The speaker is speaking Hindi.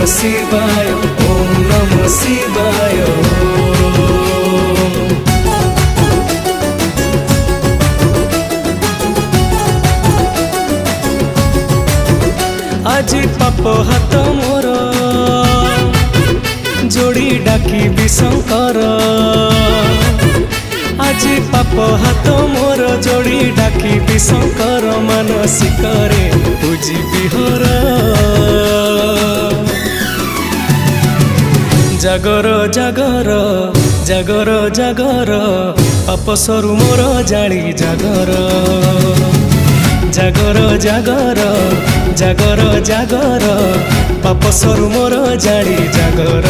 शिवाय ओम नमः शिवाय। आज पाप हाथ मोर जोड़ी डाकी विशंकर। आज पाप हाथ मोर जोड़ी डाकी विशंकर मानसिक रे पूजी बिहर। जागर जागर जागर जागर पाप सरु मोर जाली जागर। जागर जागर जागर जागर पाप सरु मोर जाली जागर।